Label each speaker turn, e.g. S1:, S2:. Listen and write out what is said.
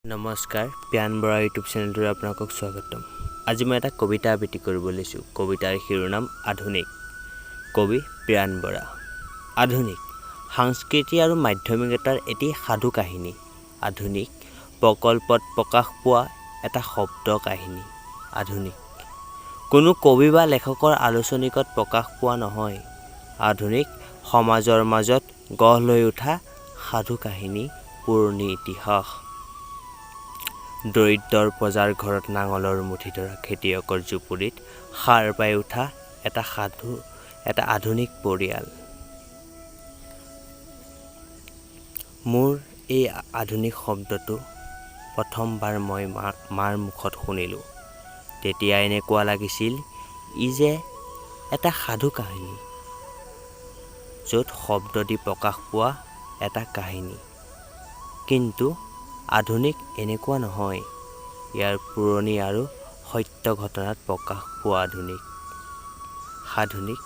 S1: নমস্কাৰ, পিয়ান বৰা ইউটিউব চেনেলটোলৈ আপোনালোকক স্বাগতম। আজি মই এটা কবিতা আবৃত্তি কৰিব লৈছোঁ। কবিতাৰ শিৰোনাম আধুনিক। কবি পিয়ান বৰা। আধুনিক সাংস্কৃতিক আৰু মাধ্যমিকতাৰ এটি সাধু কাহিনী। আধুনিক প্ৰকল্পত প্ৰকাশ পোৱা এটা শব্দ কাহিনী। আধুনিক কোনো কবি বা লেখকৰ আলোচনীত প্ৰকাশ পোৱা নহয়। আধুনিক সমাজৰ মাজত গঢ় লৈ উঠা সাধু কাহিনী, পুৰণি ইতিহাস। দৰিদ্ৰৰ প্ৰজাৰ ঘৰত নাঙলৰ মুঠি ধৰা খেতিয়কৰ জুপুৰিত সাৰ পাই উঠা এটা আধুনিক পৰিয়াল। মোৰ এই আধুনিক শব্দটো প্ৰথমবাৰ মই মাৰ মুখত শুনিলোঁ। তেতিয়া এনেকুৱা লাগিছিল ই যে এটা সাধু কাহিনী, য'ত শব্দ দি প্ৰকাশ পোৱা এটা কাহিনী। কিন্তু আধুনিক এনেকুৱা নহয়, ইয়াৰ পুৰণি আৰু সত্য ঘটনাত প্ৰকাশ পোৱা আধুনিক। সাধুনিক